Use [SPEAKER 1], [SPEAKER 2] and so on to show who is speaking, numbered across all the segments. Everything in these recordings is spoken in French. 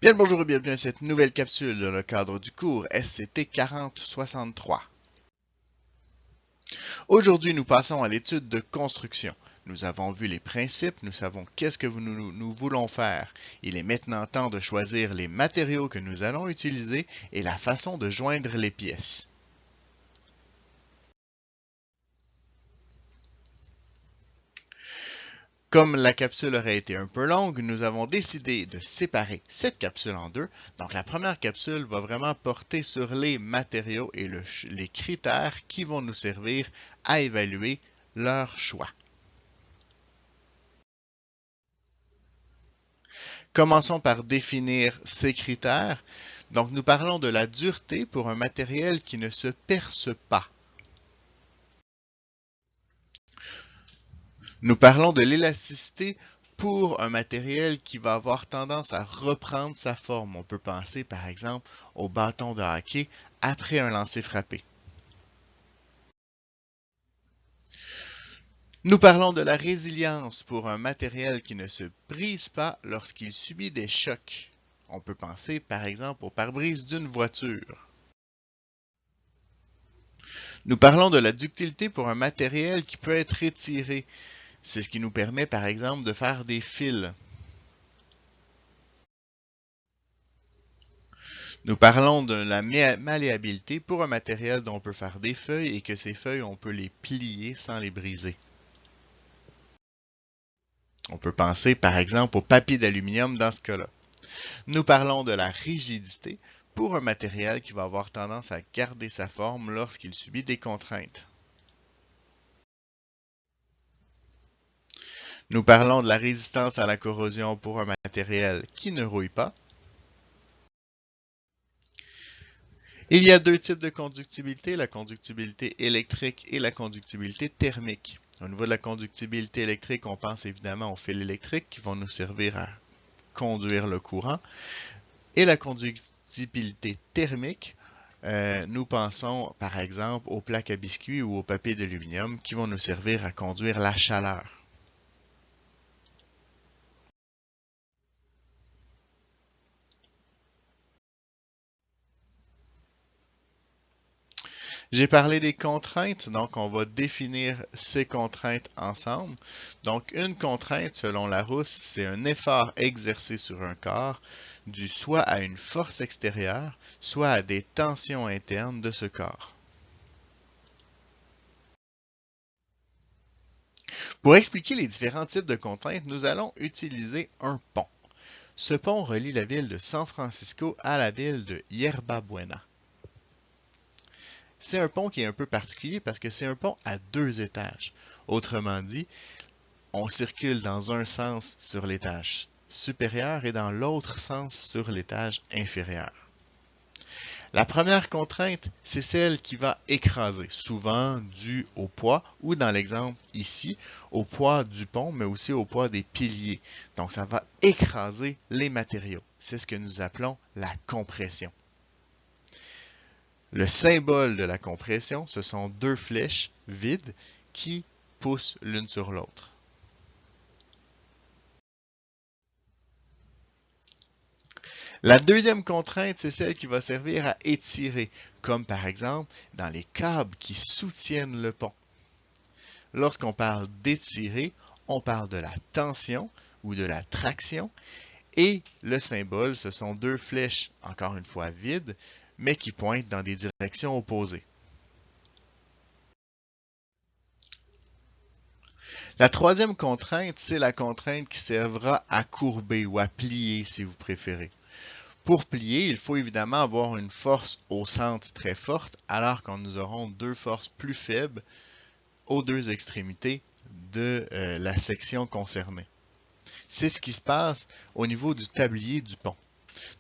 [SPEAKER 1] Bien le bonjour et bienvenue à cette nouvelle capsule dans le cadre du cours SCT 4063. Aujourd'hui, nous passons à l'étude de construction. Nous avons vu les principes, nous savons qu'est-ce que nous voulons faire. Il est maintenant temps de choisir les matériaux que nous allons utiliser et la façon de joindre les pièces. Comme la capsule aurait été un peu longue, nous avons décidé de séparer cette capsule en deux. Donc la première capsule va vraiment porter sur les matériaux et les critères qui vont nous servir à évaluer leur choix. Commençons par définir ces critères. Donc nous parlons de la dureté pour un matériel qui ne se perce pas. Nous parlons de l'élasticité pour un matériel qui va avoir tendance à reprendre sa forme. On peut penser par exemple au bâton de hockey après un lancer frappé. Nous parlons de la résilience pour un matériel qui ne se brise pas lorsqu'il subit des chocs. On peut penser par exemple au pare-brise d'une voiture. Nous parlons de la ductilité pour un matériel qui peut être étiré. C'est ce qui nous permet par exemple de faire des fils. Nous parlons de la malléabilité pour un matériel dont on peut faire des feuilles et que ces feuilles, on peut les plier sans les briser. On peut penser par exemple au papier d'aluminium dans ce cas-là. Nous parlons de la rigidité pour un matériel qui va avoir tendance à garder sa forme lorsqu'il subit des contraintes. Nous parlons de la résistance à la corrosion pour un matériel qui ne rouille pas. Il y a deux types de conductibilité, la conductibilité électrique et la conductibilité thermique. Au niveau de la conductibilité électrique, on pense évidemment aux fils électriques qui vont nous servir à conduire le courant. Et la conductibilité thermique, nous pensons par exemple aux plaques à biscuits ou au papier d'aluminium qui vont nous servir à conduire la chaleur. J'ai parlé des contraintes, donc on va définir ces contraintes ensemble. Donc une contrainte, selon Larousse, c'est un effort exercé sur un corps dû soit à une force extérieure, soit à des tensions internes de ce corps. Pour expliquer les différents types de contraintes, nous allons utiliser un pont. Ce pont relie la ville de San Francisco à la ville de Yerba Buena. C'est un pont qui est un peu particulier parce que c'est un pont à deux étages. Autrement dit, on circule dans un sens sur l'étage supérieur et dans l'autre sens sur l'étage inférieur. La première contrainte, c'est celle qui va écraser, souvent due au poids, ou dans l'exemple ici, au poids du pont, mais aussi au poids des piliers. Donc ça va écraser les matériaux. C'est ce que nous appelons la compression. Le symbole de la compression, ce sont deux flèches vides qui poussent l'une sur l'autre. La deuxième contrainte, c'est celle qui va servir à étirer, comme par exemple dans les câbles qui soutiennent le pont. Lorsqu'on parle d'étirer, on parle de la tension ou de la traction, et le symbole, ce sont deux flèches, encore une fois vides, mais qui pointent dans des directions opposées. La troisième contrainte, c'est la contrainte qui servira à courber ou à plier si vous préférez. Pour plier, il faut évidemment avoir une force au centre très forte, alors que nous aurons deux forces plus faibles aux deux extrémités de la section concernée. C'est ce qui se passe au niveau du tablier du pont.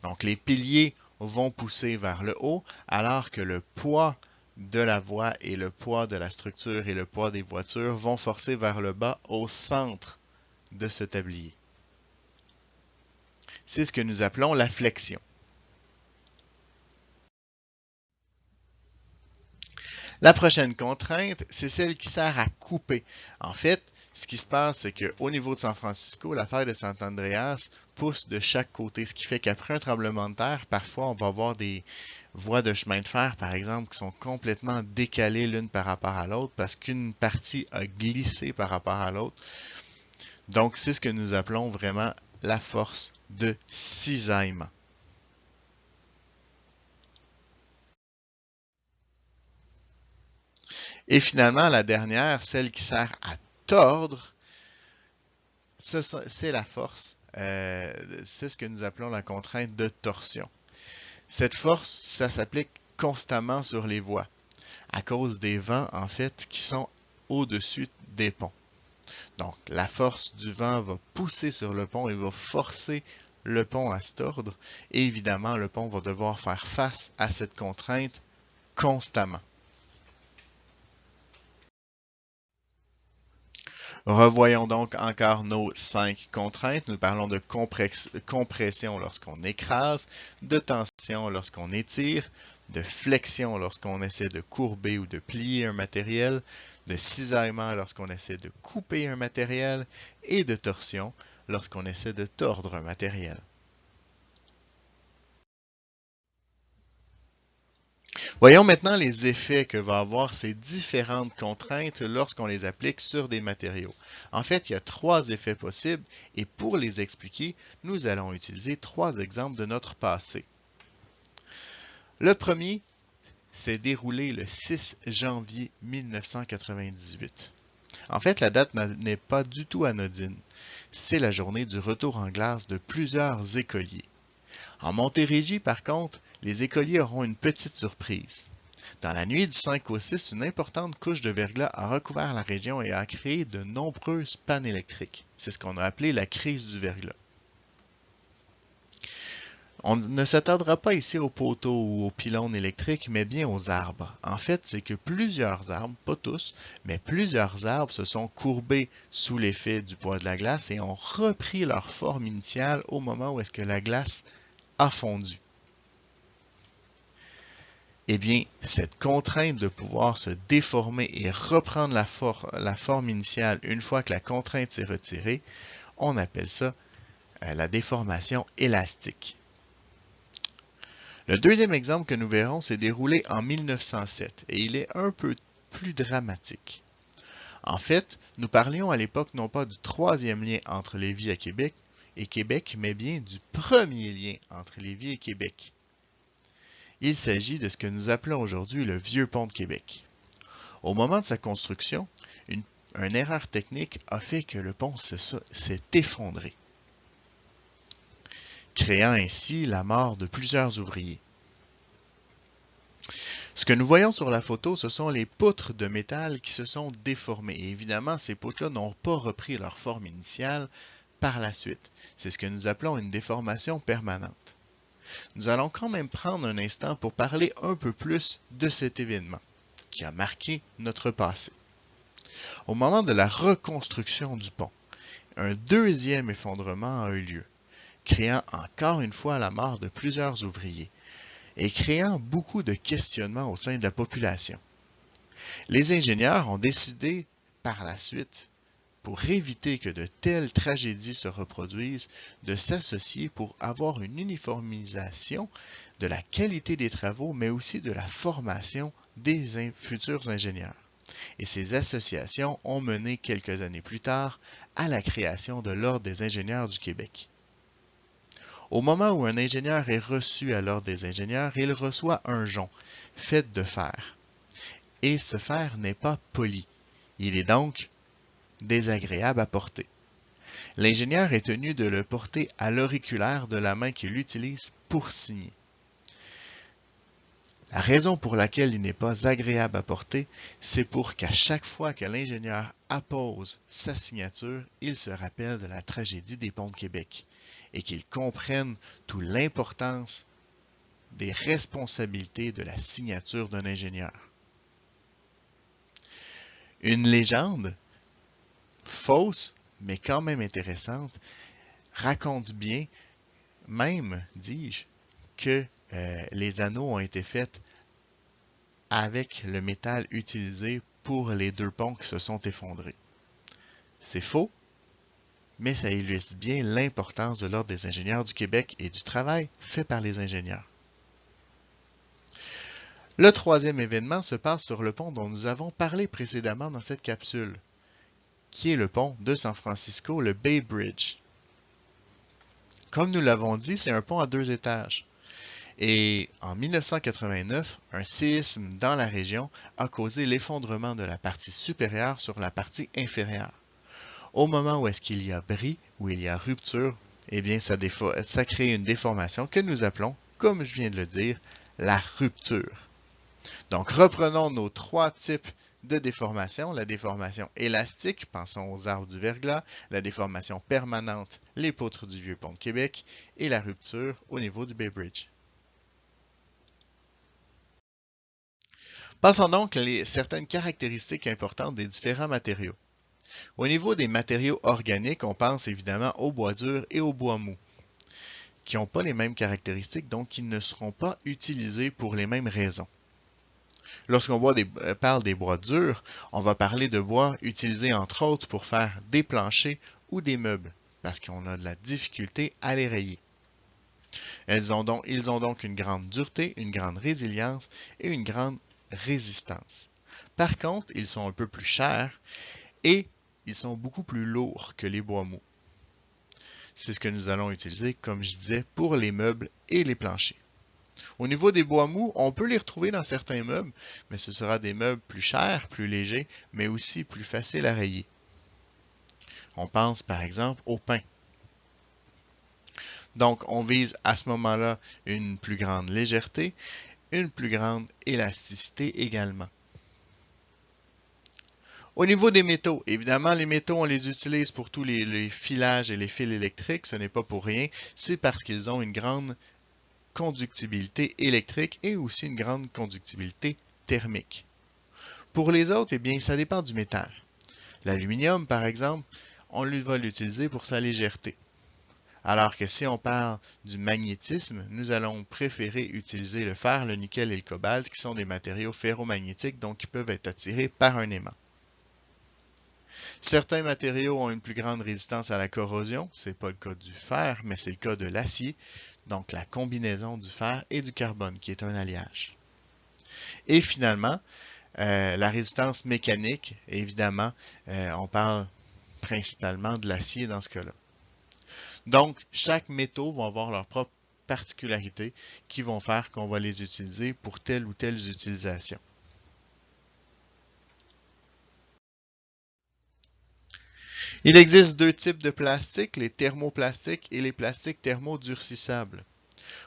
[SPEAKER 1] Donc les piliers vont pousser vers le haut, alors que le poids de la voie et le poids de la structure et le poids des voitures vont forcer vers le bas au centre de ce tablier. C'est ce que nous appelons la flexion. La prochaine contrainte, c'est celle qui sert à couper. En fait, ce qui se passe, c'est qu'au niveau de San Francisco, la faille de San Andreas pousse de chaque côté, ce qui fait qu'après un tremblement de terre, parfois on va avoir des voies de chemin de fer, par exemple, qui sont complètement décalées l'une par rapport à l'autre parce qu'une partie a glissé par rapport à l'autre. Donc, c'est ce que nous appelons vraiment la force de cisaillement. Et finalement, la dernière, celle qui sert à tordre, c'est la force. C'est ce que nous appelons la contrainte de torsion. Cette force, ça s'applique constamment sur les voies, à cause des vents, en fait, qui sont au-dessus des ponts. Donc, la force du vent va pousser sur le pont et va forcer le pont à se tordre. Et évidemment, le pont va devoir faire face à cette contrainte constamment. Revoyons donc encore nos 5 contraintes. Nous parlons de compression lorsqu'on écrase, de tension lorsqu'on étire, de flexion lorsqu'on essaie de courber ou de plier un matériel, de cisaillement lorsqu'on essaie de couper un matériel et de torsion lorsqu'on essaie de tordre un matériel. Voyons maintenant les effets que vont avoir ces différentes contraintes lorsqu'on les applique sur des matériaux. En fait, il y a 3 effets possibles et pour les expliquer, nous allons utiliser 3 exemples de notre passé. Le premier s'est déroulé le 6 janvier 1998. En fait, la date n'est pas du tout anodine. C'est la journée du retour en classe de plusieurs écoliers. En Montérégie, par contre, les écoliers auront une petite surprise. Dans la nuit du 5 au 6, une importante couche de verglas a recouvert la région et a créé de nombreuses pannes électriques. C'est ce qu'on a appelé la crise du verglas. On ne s'attardera pas ici aux poteaux ou aux pylônes électriques, mais bien aux arbres. En fait, c'est que plusieurs arbres, pas tous, mais plusieurs arbres se sont courbés sous l'effet du poids de la glace et ont repris leur forme initiale au moment où est-ce que la glace a fondu. Eh bien, cette contrainte de pouvoir se déformer et reprendre la forme initiale une fois que la contrainte s'est retirée, on appelle ça la déformation élastique. Le deuxième exemple que nous verrons s'est déroulé en 1907 et il est un peu plus dramatique. En fait, nous parlions à l'époque non pas du troisième lien entre Lévis et Québec, mais bien du premier lien entre Lévis et Québec. Il s'agit de ce que nous appelons aujourd'hui le Vieux Pont de Québec. Au moment de sa construction, une erreur technique a fait que le pont s'est effondré, créant ainsi la mort de plusieurs ouvriers. Ce que nous voyons sur la photo, ce sont les poutres de métal qui se sont déformées. Et évidemment, ces poutres-là n'ont pas repris leur forme initiale par la suite. C'est ce que nous appelons une déformation permanente. Nous allons quand même prendre un instant pour parler un peu plus de cet événement qui a marqué notre passé. Au moment de la reconstruction du pont, un deuxième effondrement a eu lieu, créant encore une fois la mort de plusieurs ouvriers et créant beaucoup de questionnements au sein de la population. Les ingénieurs ont décidé par la suite, pour éviter que de telles tragédies se reproduisent, de s'associer pour avoir une uniformisation de la qualité des travaux, mais aussi de la formation des futurs ingénieurs. Et ces associations ont mené quelques années plus tard à la création de l'Ordre des ingénieurs du Québec. Au moment où un ingénieur est reçu à l'Ordre des ingénieurs, il reçoit un jonc fait de fer. Et ce fer n'est pas poli. Il est donc désagréable à porter. L'ingénieur est tenu de le porter à l'auriculaire de la main qu'il utilise pour signer. La raison pour laquelle il n'est pas agréable à porter, c'est pour qu'à chaque fois que l'ingénieur appose sa signature, il se rappelle de la tragédie des ponts de Québec et qu'il comprenne toute l'importance des responsabilités de la signature d'un ingénieur. Une légende fausse, mais quand même intéressante, raconte bien, même, dis-je, que les anneaux ont été faits avec le métal utilisé pour les 2 ponts qui se sont effondrés. C'est faux, mais ça illustre bien l'importance de l'Ordre des ingénieurs du Québec et du travail fait par les ingénieurs. Le 3e événement se passe sur le pont dont nous avons parlé précédemment dans cette capsule, qui est le pont de San Francisco, le Bay Bridge. Comme nous l'avons dit, c'est un pont à 2 étages. Et en 1989, un séisme dans la région a causé l'effondrement de la partie supérieure sur la partie inférieure. Au moment où est-ce qu'il y a bris, où il y a rupture, eh bien ça crée une déformation que nous appelons, comme je viens de le dire, la rupture. Donc reprenons nos 3 types de déformation, la déformation élastique, pensons aux arbres du verglas, la déformation permanente, les poutres du vieux pont de Québec, et la rupture au niveau du Bay Bridge. Passons donc à certaines caractéristiques importantes des différents matériaux. Au niveau des matériaux organiques, on pense évidemment au bois dur et au bois mou, qui n'ont pas les mêmes caractéristiques, donc qui ne seront pas utilisés pour les mêmes raisons. Lorsqu'on parle des bois durs, on va parler de bois utilisés entre autres pour faire des planchers ou des meubles, parce qu'on a de la difficulté à les rayer. Ils ont donc une grande dureté, une grande résilience et une grande résistance. Par contre, ils sont un peu plus chers et ils sont beaucoup plus lourds que les bois mous. C'est ce que nous allons utiliser, comme je disais, pour les meubles et les planchers. Au niveau des bois mous, on peut les retrouver dans certains meubles, mais ce sera des meubles plus chers, plus légers, mais aussi plus faciles à rayer. On pense par exemple au pin. Donc, on vise à ce moment-là une plus grande légèreté, une plus grande élasticité également. Au niveau des métaux, évidemment, les métaux, on les utilise pour tous les filages et les fils électriques. Ce n'est pas pour rien, c'est parce qu'ils ont une grande conductibilité électrique et aussi une grande conductibilité thermique. Pour les autres, eh bien, ça dépend du métal. L'aluminium, par exemple, on va l'utiliser pour sa légèreté. Alors que si on parle du magnétisme, nous allons préférer utiliser le fer, le nickel et le cobalt, qui sont des matériaux ferromagnétiques, donc qui peuvent être attirés par un aimant. Certains matériaux ont une plus grande résistance à la corrosion, ce n'est pas le cas du fer, mais c'est le cas de l'acier, donc la combinaison du fer et du carbone, qui est un alliage. Et finalement, la résistance mécanique, évidemment, on parle principalement de l'acier dans ce cas-là. Donc, chaque métaux va avoir leurs propres particularités qui vont faire qu'on va les utiliser pour telle ou telle utilisation. Il existe 2 types de plastiques, les thermoplastiques et les plastiques thermodurcissables.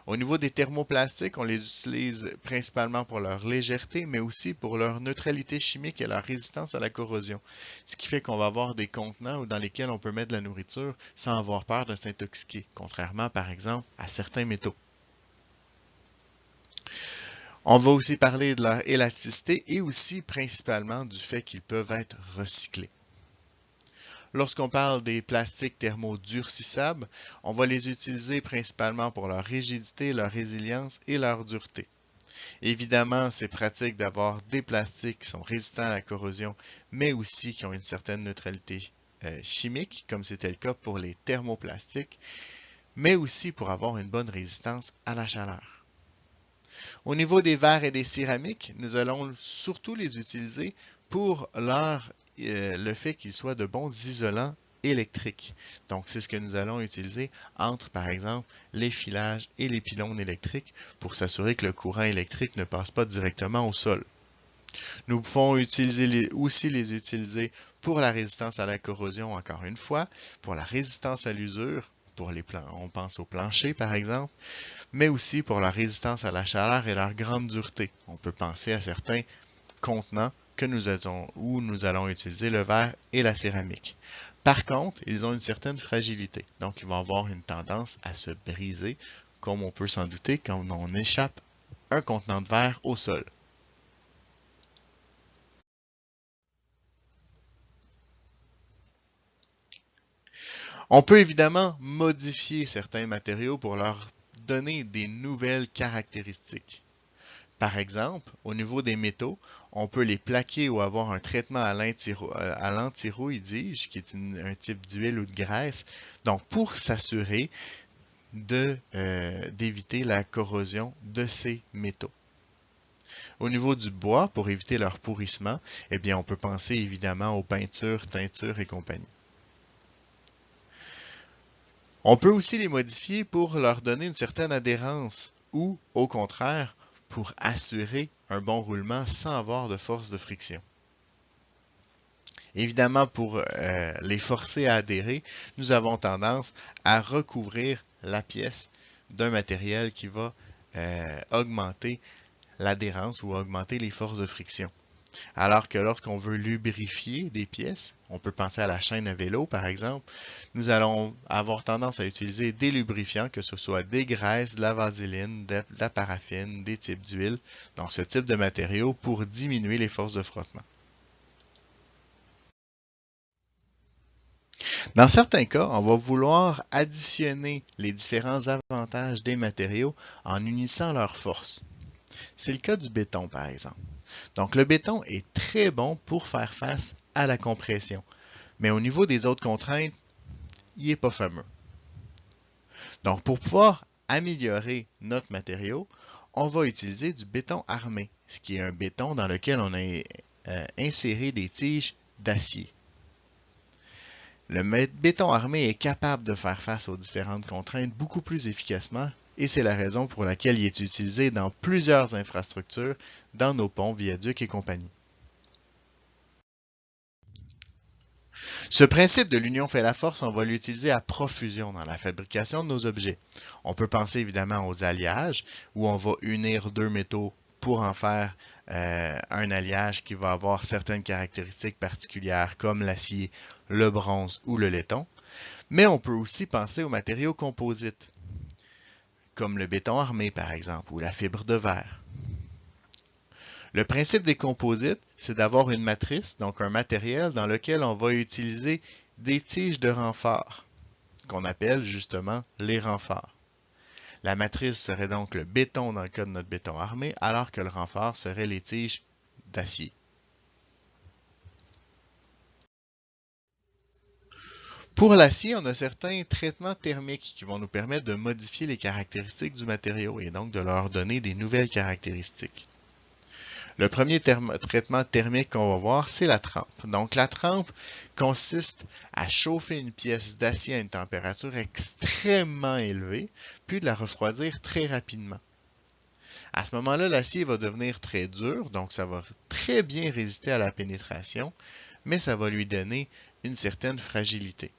[SPEAKER 1] Au niveau des thermoplastiques, on les utilise principalement pour leur légèreté, mais aussi pour leur neutralité chimique et leur résistance à la corrosion. Ce qui fait qu'on va avoir des contenants dans lesquels on peut mettre de la nourriture sans avoir peur de s'intoxiquer, contrairement par exemple à certains métaux. On va aussi parler de leur élasticité et aussi principalement du fait qu'ils peuvent être recyclés. Lorsqu'on parle des plastiques thermodurcissables, on va les utiliser principalement pour leur rigidité, leur résilience et leur dureté. Évidemment, c'est pratique d'avoir des plastiques qui sont résistants à la corrosion, mais aussi qui ont une certaine neutralité chimique, comme c'était le cas pour les thermoplastiques, mais aussi pour avoir une bonne résistance à la chaleur. Au niveau des verres et des céramiques, nous allons surtout les utiliser pour le fait qu'ils soient de bons isolants électriques. Donc, c'est ce que nous allons utiliser entre, par exemple, les filages et les pylônes électriques pour s'assurer que le courant électrique ne passe pas directement au sol. Nous pouvons aussi les utiliser pour la résistance à la corrosion, encore une fois, pour la résistance à l'usure, on pense au plancher, par exemple, mais aussi pour la résistance à la chaleur et leur grande dureté. On peut penser à certains contenants où nous allons utiliser le verre et la céramique. Par contre, ils ont une certaine fragilité, donc ils vont avoir une tendance à se briser, comme on peut s'en douter quand on échappe un contenant de verre au sol. On peut évidemment modifier certains matériaux pour leur donner des nouvelles caractéristiques. Par exemple, au niveau des métaux, on peut les plaquer ou avoir un traitement à l'antirouille, dis-je, qui est un type d'huile ou de graisse, donc pour s'assurer d'éviter la corrosion de ces métaux. Au niveau du bois, pour éviter leur pourrissement, eh bien, on peut penser évidemment aux peintures, teintures et compagnie. On peut aussi les modifier pour leur donner une certaine adhérence ou, au contraire, pour assurer un bon roulement sans avoir de force de friction. Évidemment, pour les forcer à adhérer, nous avons tendance à recouvrir la pièce d'un matériel qui va augmenter l'adhérence ou augmenter les forces de friction. Alors que lorsqu'on veut lubrifier des pièces, on peut penser à la chaîne à vélo par exemple, nous allons avoir tendance à utiliser des lubrifiants, que ce soit des graisses, de la vaseline, de la paraffine, des types d'huile, donc ce type de matériaux pour diminuer les forces de frottement. Dans certains cas, on va vouloir additionner les différents avantages des matériaux en unissant leurs forces. C'est le cas du béton, par exemple. Donc, le béton est très bon pour faire face à la compression. Mais au niveau des autres contraintes, il n'est pas fameux. Donc, pour pouvoir améliorer notre matériau, on va utiliser du béton armé, ce qui est un béton dans lequel on a inséré des tiges d'acier. Le béton armé est capable de faire face aux différentes contraintes beaucoup plus efficacement et c'est la raison pour laquelle il est utilisé dans plusieurs infrastructures, dans nos ponts, viaducs et compagnie. Ce principe de l'union fait la force, on va l'utiliser à profusion dans la fabrication de nos objets. On peut penser évidemment aux alliages, où on va unir deux métaux pour en faire un alliage qui va avoir certaines caractéristiques particulières, comme l'acier, le bronze ou le laiton. Mais on peut aussi penser aux matériaux composites, comme le béton armé par exemple, ou la fibre de verre. Le principe des composites, c'est d'avoir une matrice, donc un matériel dans lequel on va utiliser des tiges de renfort, qu'on appelle justement les renforts. La matrice serait donc le béton dans le cas de notre béton armé, alors que le renfort serait les tiges d'acier. Pour l'acier, on a certains traitements thermiques qui vont nous permettre de modifier les caractéristiques du matériau et donc de leur donner des nouvelles caractéristiques. Le premier traitement thermique qu'on va voir, c'est la trempe. Donc, la trempe consiste à chauffer une pièce d'acier à une température extrêmement élevée, puis de la refroidir très rapidement. À ce moment-là, l'acier va devenir très dur, donc ça va très bien résister à la pénétration, mais ça va lui donner une certaine fragilité.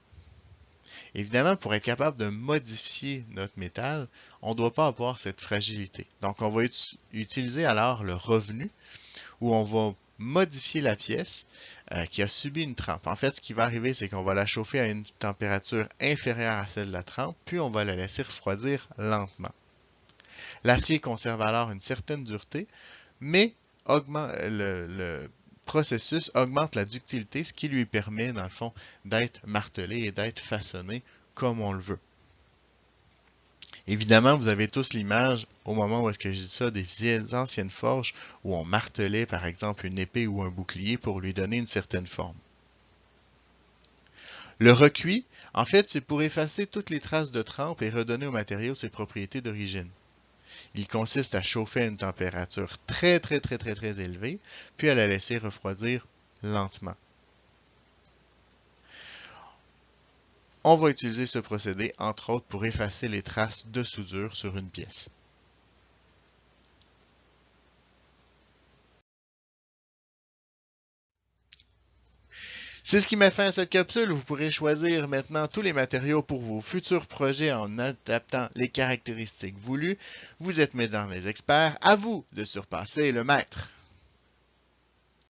[SPEAKER 1] Évidemment, pour être capable de modifier notre métal, on ne doit pas avoir cette fragilité. Donc, on va utiliser alors le revenu, où on va modifier la pièce qui a subi une trempe. En fait, ce qui va arriver, c'est qu'on va la chauffer à une température inférieure à celle de la trempe, puis on va la laisser refroidir lentement. L'acier conserve alors une certaine dureté, mais le processus augmente la ductilité, ce qui lui permet, dans le fond, d'être martelé et d'être façonné comme on le veut. Évidemment, vous avez tous l'image, au moment où est-ce que je dis ça, des vieilles anciennes forges où on martelait, par exemple, une épée ou un bouclier pour lui donner une certaine forme. Le recuit, en fait, c'est pour effacer toutes les traces de trempe et redonner au matériau ses propriétés d'origine. Il consiste à chauffer à une température très élevée, puis à la laisser refroidir lentement. On va utiliser ce procédé, entre autres, pour effacer les traces de soudure sur une pièce. C'est ce qui met fin à cette capsule. Vous pourrez choisir maintenant tous les matériaux pour vos futurs projets en adaptant les caractéristiques voulues. Vous êtes mesdames les experts, à vous de surpasser le maître.